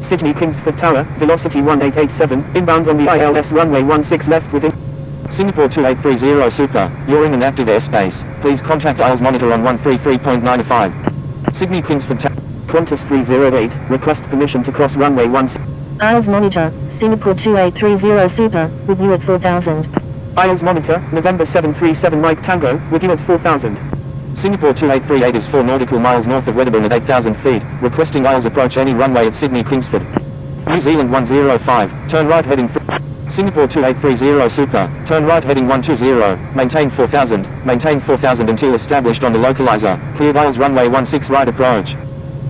Sydney Kingsford Tower, velocity 1887, inbound on the ILS runway 16 left within. Singapore 2830 Super, you're in an active airspace. Please contact IELTS monitor on 133.95. Sydney Kingsford Tower. Qantas 308, request permission to cross runway 16. IELTS monitor, Singapore 2830 Super, with you at 4000. IELTS monitor, November 737 Mike Tango, with you at 4000. Singapore 2838 is 4 nautical miles north of Wedderburn at 8,000 feet, requesting IELTS approach any runway at Sydney Kingsford. New Zealand 105, turn right heading Singapore 2830 Super, turn right heading 120, maintain 4000 until established on the localizer, cleared IELTS runway 16 right approach.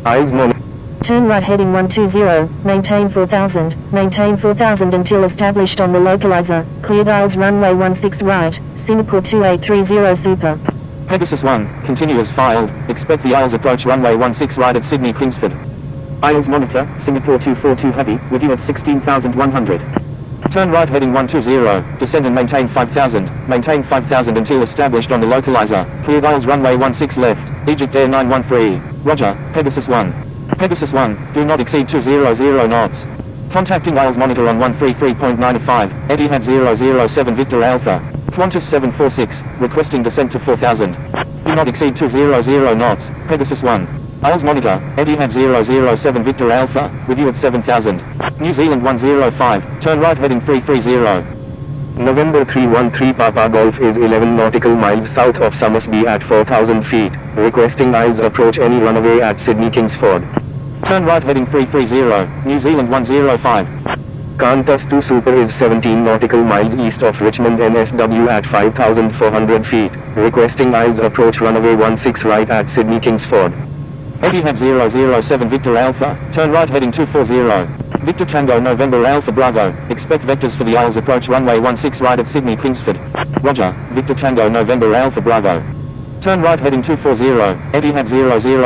IELTS monitor. Turn right heading 120, maintain 4000 until established on the localizer, cleared IELTS runway 16 right, Singapore 2830 Super. Pegasus 1, continue as filed, expect the IELTS approach runway 16 right at Sydney Kingsford. IELTS monitor, Singapore 242 Heavy, with you at 16,100. Turn right heading 120, descend and maintain 5000 until established on the localizer, cleared IELTS runway 16 left, Egypt Air 913, Roger, Pegasus 1. Pegasus 1, do not exceed 200 knots. Contacting IELTS monitor on 133.95, Etihad 007 Victor Alpha, Qantas 746, requesting descent to 4000. Do not exceed 200 knots, Pegasus 1. IELTS monitor, Etihad 007 Victor Alpha, with you at 7000. New Zealand 105, turn right heading 330. November 313 Papa Golf is 11 nautical miles south of Somersby at 4000 feet, requesting IELTS approach any runway at Sydney Kingsford. Turn right heading 330, New Zealand 105. Qantas 2 Super is 17 nautical miles east of Richmond NSW at 5400 feet, requesting IELTS approach runway 16 right at Sydney Kingsford. Etihad 007 Victor Alpha, turn right heading 240. Victor Tango November Alpha Bravo, expect vectors for the IELTS approach runway 16 right at Sydney Kingsford. Roger, Victor Tango November Alpha Bravo. Turn right heading 240, Etihad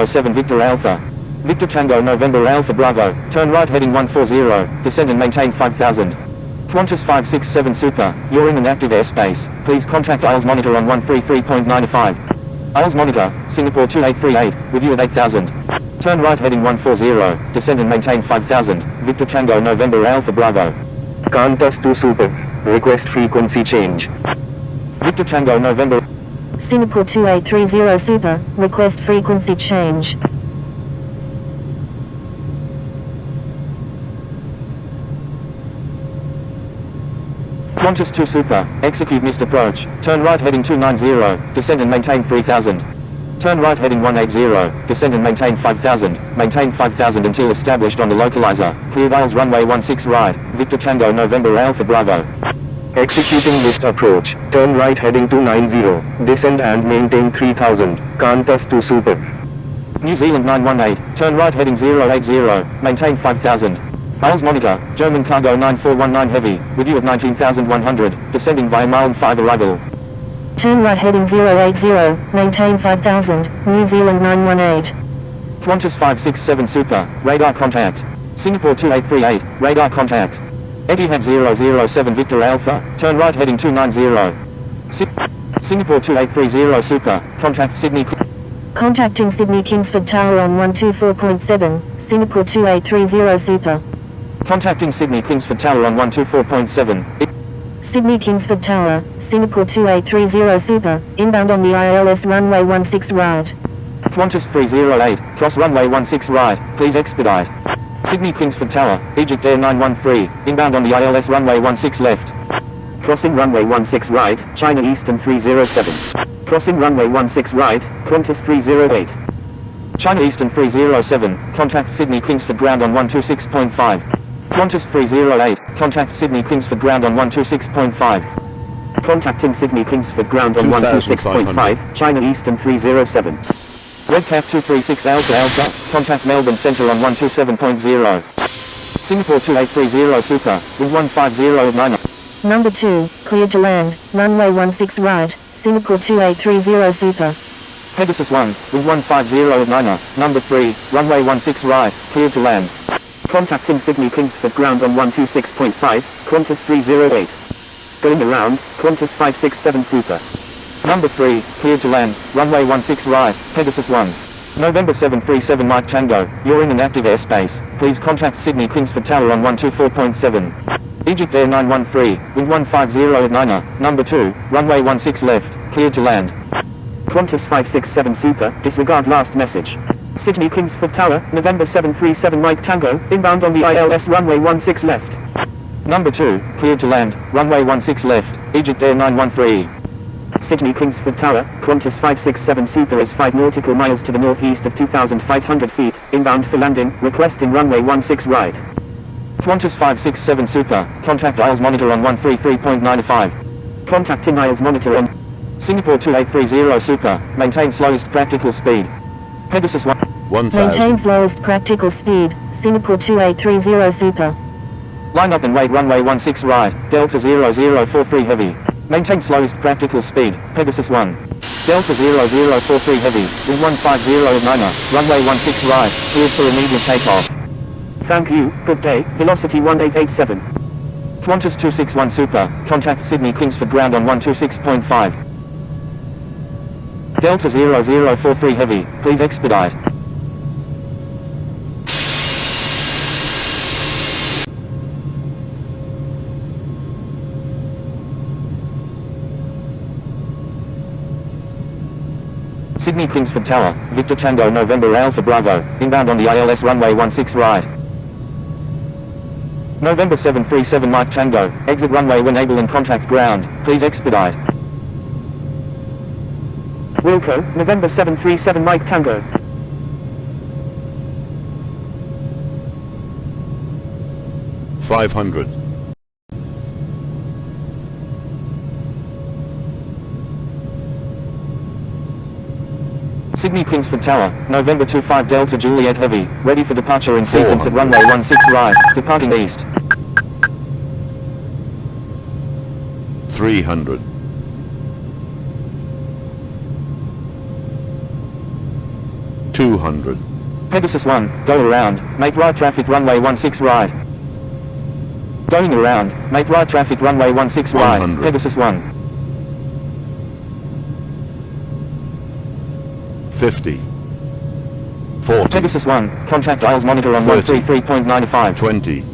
007 Victor Alpha. Victor Tango November Alpha Bravo, turn right heading 140, descend and maintain 5000. Qantas 567 Super, you're in an active airspace. Please contact IELTS monitor on 133.95. IELTS monitor, Singapore 2838, with you at 8000. Turn right heading 140, descend and maintain 5000, Victor Tango November Alpha Bravo. Qantas 2 Super, request frequency change. Victor Tango November. Singapore 2830 Super, request frequency change. Qantas 2 Super, execute missed approach, turn right heading 290, descend and maintain 3000. Turn right heading 180, descend and maintain 5000 until established on the localizer, cleared IELTS runway 16 right, Victor Tango November Alpha Bravo. Executing missed approach, turn right heading 290, descend and maintain 3000, Qantas 2 Super. New Zealand 918, turn right heading 080, maintain 5000. IELTS monitor, German Cargo 9419 Heavy, with you at 19,100, descending via Mile 5 arrival. Turn right heading 080, maintain 5000, New Zealand 918. Qantas 567 Super, radar contact. Singapore 2838, radar contact. Etihad 007 Victor Alpha, turn right heading 290. Singapore 2830 Super, contact Sydney. Contacting Sydney Kingsford Tower on 124.7, Singapore 2830 Super. Contacting Sydney Kingsford Tower on 124.7. Sydney Kingsford Tower, Singapore 2830 Super, inbound on the ILS runway 16 right. Qantas 308, cross runway 16 right, please expedite. Sydney Kingsford Tower, Egypt Air 913, inbound on the ILS runway 16 left. Crossing runway 16 right, China Eastern 307. Crossing runway 16 right, Qantas 308. China Eastern 307, contact Sydney Kingsford ground on 126.5. Qantas 308, contact Sydney Kingsford ground on 126.5. Contacting Sydney Kingsford ground on 126.5, China Eastern 307. Redcap 236 Alpha Alpha, contact Melbourne Centre on 127.0. Singapore 2830 Super, with 150 at 9. Number 2, cleared to land, runway 16 right, Singapore 2830 Super. Pegasus 1, with 150 at 9. Number 3, runway 16 right, cleared to land. Contacting Sydney Kingsford ground on 126.5, Qantas 308. Going around, Qantas 567 Super. Number 3, cleared to land, runway 16 right, Pegasus 1. November 737 Mike Tango, you're in an active airspace. please contact Sydney Kingsford Tower on 124.7. Egypt Air 913, wind 150 at 9er, number 2, runway 16 left, cleared to land. Qantas 567 Super, disregard last message. Sydney Kingsford Tower, November 737 Mike Tango, inbound on the ILS runway 16 left. Number 2, cleared to land, runway 16 left, Egypt Air 913. Sydney Kingsford Tower, Qantas 567 Super is 5 nautical miles to the northeast of 2,500 feet, inbound for landing, requesting runway 16 right. Qantas 567 Super, contact IELTS monitor on 133.95. Contacting IELTS monitor on Singapore 2830 Super, maintain slowest practical speed. Pegasus 1000. Maintain slowest practical speed, Singapore 2830 Super. Line up and wait runway 16 right, Delta 0043 heavy. Maintain slowest practical speed, Pegasus 1. Delta 0043 heavy, wind 150 at 9er, runway 16 right, cleared for immediate takeoff. Thank you, good day, velocity 1887. Qantas 261 Super, contact Sydney Kingsford ground on 126.5. Delta 0043 heavy, please expedite. Sydney Kingsford Tower, Victor Tango November Alpha Bravo, inbound on the ILS runway 16 right. November 737 Mike Tango, exit runway when able and contact ground, please expedite. Wilco, November 737 Mike Tango. $500. Sydney Kingsford Tower, November 25 Delta Juliet Heavy, ready for departure in sequence at runway 16 right, departing east. 300. 200. Pegasus 1, go around, make right traffic runway 16 right. Going around, make right traffic runway 16 right, 100. Pegasus 1. 50. 40. Pegasus 1, contact IELTS monitor on 30. 133.95. 20.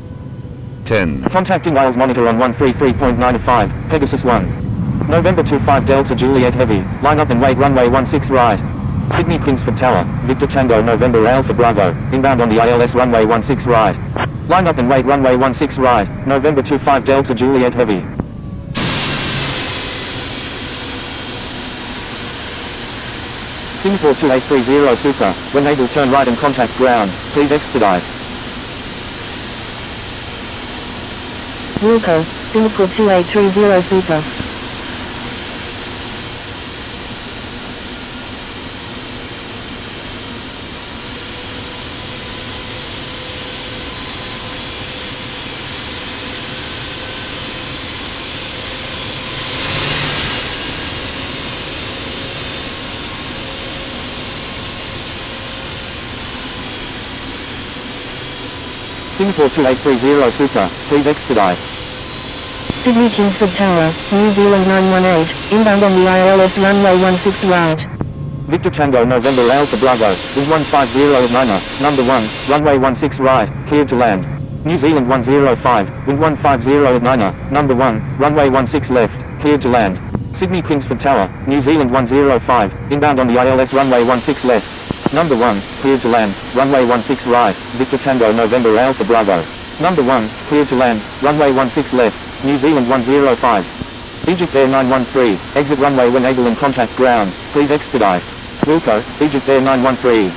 10. Contacting IELTS monitor on 133.95, Pegasus 1. November 25 Delta Juliet Heavy, line up and wait runway 16 right. Sydney Kingsford Tower, Victor Tango November Alpha Bravo, inbound on the ILS runway 16 right. Line up and wait runway 16 right, November 25 Delta Juliet Heavy. Singapore 2830 Super, when able turn right and contact ground, please expedite. Wilco, Singapore 2830 Super. Singapore 2830 Super, please expedite. Sydney Kingsford Tower, New Zealand 918, inbound on the ILS runway 16 right. Victor Tango November Alpha Bravo, wind 150 at 9er, number 1, runway 16 right, cleared to land. New Zealand 105, wind 150 at 9er, number 1, runway 16 left, cleared to land. Sydney Kingsford Tower, New Zealand 105, inbound on the ILS runway 16 left. Number 1, cleared to land, runway 16 right, Victor Tango November Alpha Bravo. Number 1, cleared to land, runway 16 left, New Zealand 105. Egypt Air 913, exit runway when able and contact ground, please expedite. Wilco, Egypt Air 913.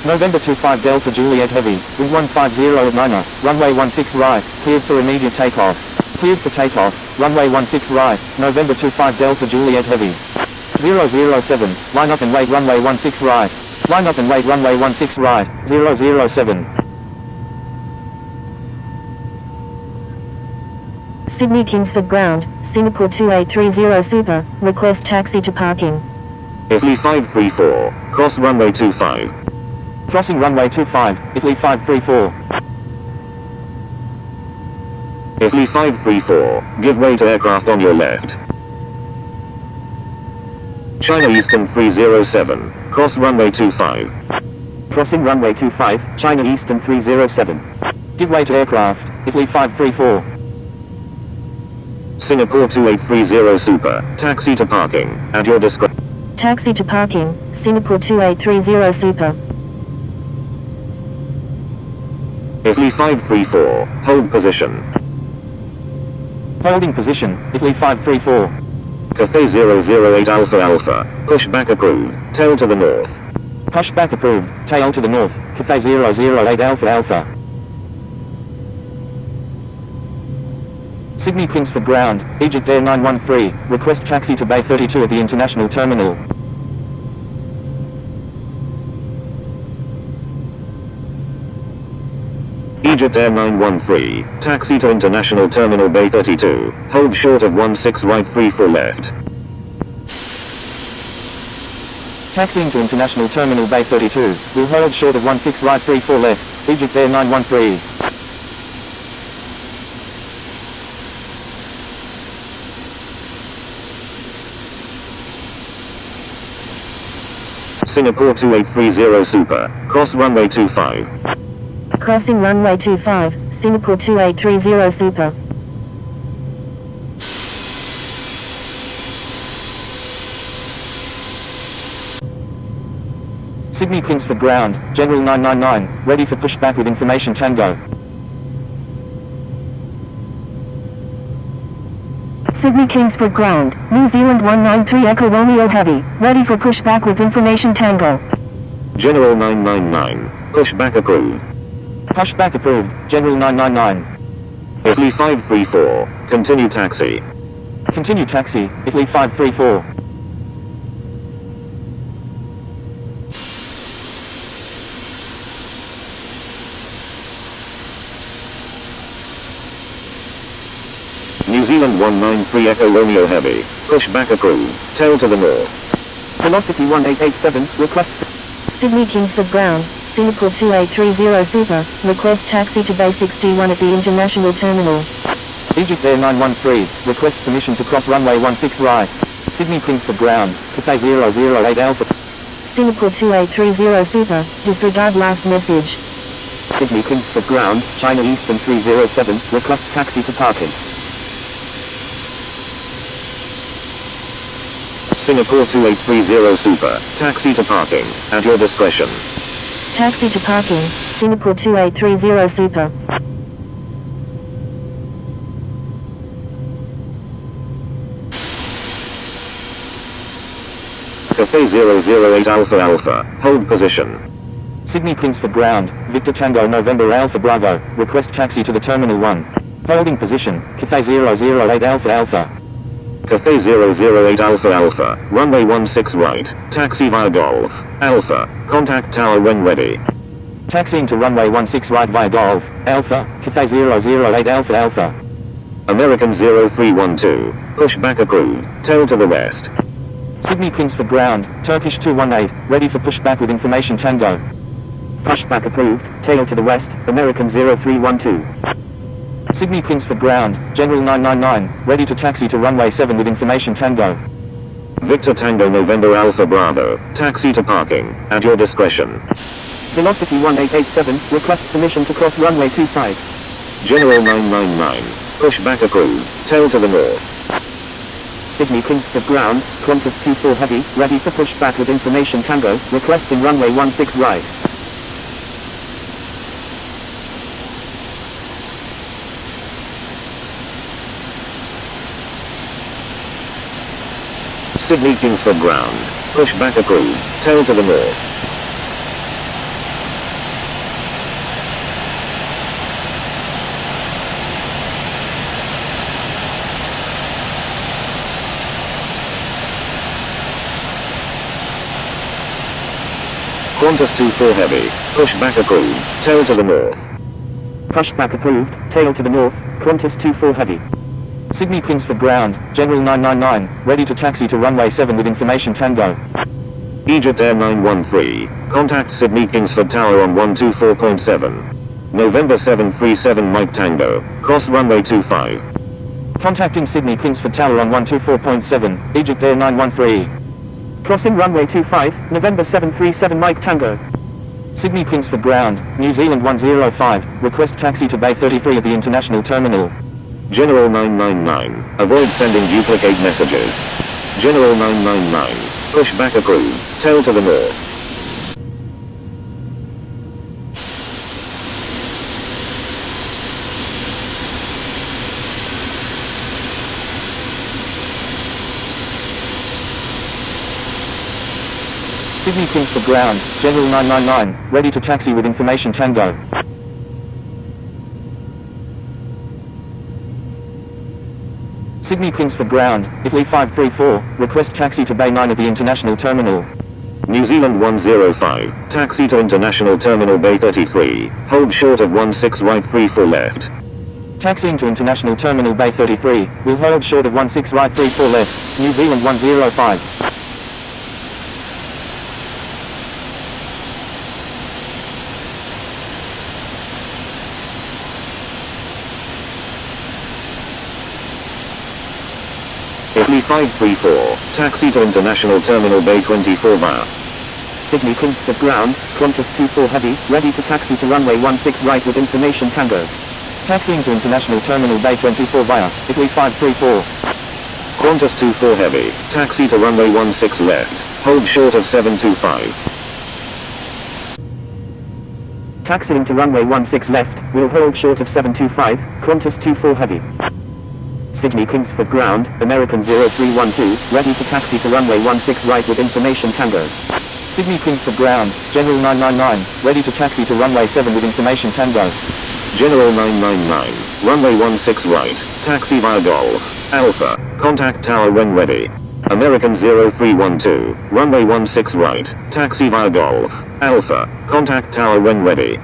November 25 Delta Juliet Heavy, wind 150 at 9er, runway 16 right, cleared for immediate takeoff. Cleared for takeoff, runway 16 right, November 25 Delta Juliet Heavy. 007, line up and wait runway 16 right. Line up and wait runway 16 right, 007. Sydney Kingsford ground, Singapore 2830 Super, request taxi to parking. Italy 534, cross runway 25. Crossing runway 25, Italy 534. Italy 534, give way to aircraft on your left. China Eastern 307, cross runway 25. Crossing runway 25, China Eastern 307. Give way to aircraft, Italy 534. Singapore 2830 Super, taxi to parking, at your discretion. Taxi to parking, Singapore 2830 Super. Italy 534, hold position. Holding position, Italy 534. Cathay 008 Alpha Alpha, pushback approved, tail to the north. Pushback approved, tail to the north, Cathay 008 Alpha Alpha. Sydney Kingsford ground, Egypt Air 913, request taxi to Bay 32 at the International Terminal. Egypt Air 913, taxi to International Terminal Bay 32, hold short of 16 right 34 left. Taxiing to International Terminal Bay 32, will hold short of 16 right 34 left, Egypt Air 913. Singapore 2830 Super, cross runway 25. Crossing runway 25, Singapore 2830 Super. Sydney Kingsford ground, General 999, ready for pushback with information Tango. Sydney Kingsford ground, New Zealand 193 Echo Romeo Heavy, ready for pushback with information Tango. General 999, pushback approved. Pushback approved, General 999. Italy 534, continue taxi. Continue taxi, Italy 534. New Zealand 193 Echo Romeo Heavy, pushback approved, tail to the north. Velocity 1887, request. Sydney Kingsford ground, Singapore 2830 Super, request taxi to Bay 61 at the International Terminal. Egypt Air 913, request permission to cross runway 16 right. Sydney Kingsford ground, Cathay 008 Alpha. Singapore 2830 Super, disregard last message. Sydney Kingsford ground, China Eastern 307, request taxi to parking. Singapore 2830 Super, taxi to parking, at your discretion. Taxi to parking, Singapore 2830 Super. Cathay 008 Alpha Alpha, hold position. Sydney Kingsford ground, Victor Tango November Alpha Bravo, request taxi to the Terminal 1. Holding position, Cathay 008 Alpha Alpha. Cathay 008 Alpha Alpha, runway 16 right, taxi via Golf, Alpha, contact tower when ready. Taxiing to runway 16 right via Golf, Alpha, Cathay 008 Alpha Alpha. American 0312, pushback approved, tail to the west. Sydney Kingsford ground, Turkish 218, ready for pushback with information Tango. Pushback approved, tail to the west, American 0312. Sydney Kingsford ground, General 999, ready to taxi to runway 7 with information Tango. Victor Tango November Alpha Bravo, taxi to parking, at your discretion. Velocity 1887, request permission to cross runway 25. General 999, pushback approved, tail to the north. Sydney Kingsford ground, Qantas 24 Heavy, ready for pushback with information Tango, requesting runway 16 right. Sydney Kingsford ground, pushback approved, tail to the north. Qantas 24 Heavy, pushback approved, tail to the north. Pushback approved, tail to the north, Qantas 24 Heavy. Sydney Kingsford ground, General 999, ready to taxi to runway 7 with information Tango. Egypt Air 913, contact Sydney Kingsford Tower on 124.7. November 737 Mike Tango, cross runway 25. Contacting Sydney Kingsford Tower on 124.7, Egypt Air 913. Crossing runway 25, November 737 Mike Tango. Sydney Kingsford Ground, New Zealand 105, request taxi to Bay 33 at the International Terminal. General 999, avoid sending duplicate messages. General 999, pushback approved, tail to the north. Sydney Kingsford Ground, General 999, ready to taxi with information Tango. Sydney Kingsford Ground, Italy 534, request taxi to Bay 9 at the International Terminal. New Zealand 105, taxi to International Terminal Bay 33, hold short of 16 right 34 left. Taxiing to International Terminal Bay 33, will hold short of 16 right 34 left, New Zealand 105. Italy 534, taxi to International Terminal Bay 24 via. Sydney Kingsford Ground, Qantas 24 Heavy, ready to taxi to runway 16 right with information Tango. Taxiing to International Terminal Bay 24 via, Italy 534. Qantas 24 Heavy, taxi to runway 16 left, hold short of 725. Taxiing to runway 16 left, will hold short of 725, Qantas 24 Heavy. Sydney Kingsford Ground, American 0312, ready to taxi to runway 16 right with information Tango. Sydney Kingsford Ground, General 999, ready to taxi to runway 7 with information Tango. General 999, runway 16 right, taxi via Golf, Alpha, contact tower when ready. American 0312, runway 16 right, taxi via Golf, Alpha, contact tower when ready.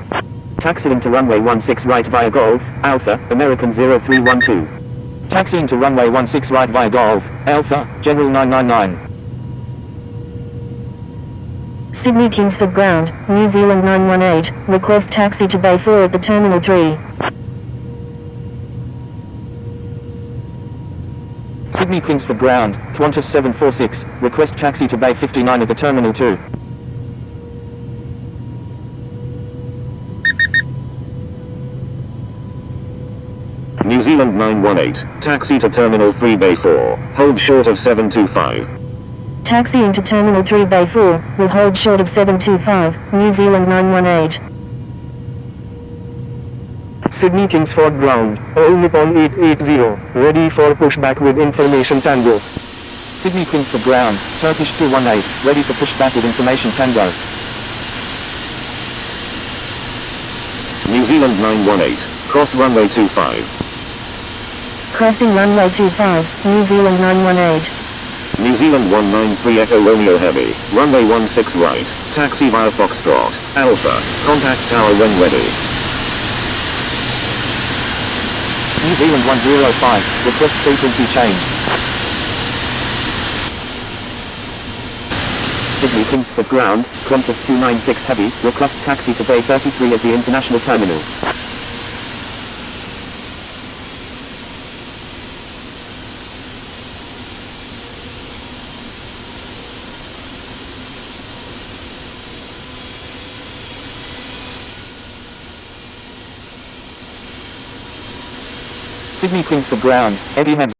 Taxiing to runway 16 right via Golf, Alpha, American 0312. Taxiing to runway 16 right via Golf, Alpha, General 999. Sydney Kingsford Ground, New Zealand 918, request taxi to Bay 4 at the Terminal 3. Sydney Kingsford Ground, Qantas 746, request taxi to Bay 59 at the Terminal 2. New Zealand 918, taxi to Terminal 3 Bay 4, hold short of 725. Taxiing to Terminal 3 Bay 4, will hold short of 725, New Zealand 918. Sydney Kingsford Ground, All Nippon 880, ready for pushback with information Tango. Sydney Kingsford Ground, Turkish 218, ready for pushback with information Tango. New Zealand 918, cross runway 25. Crossing runway 25, New Zealand 918. New Zealand 193 Echo Romeo Heavy, runway 16 right, taxi via Foxtrot, Alpha, contact tower when ready. New Zealand 105, request frequency change. Sydney Kingsford Ground, Qantas 296 Heavy, request taxi to Bay 33 at the International Terminal. Sydney Kingsford Ground, Eddie Heads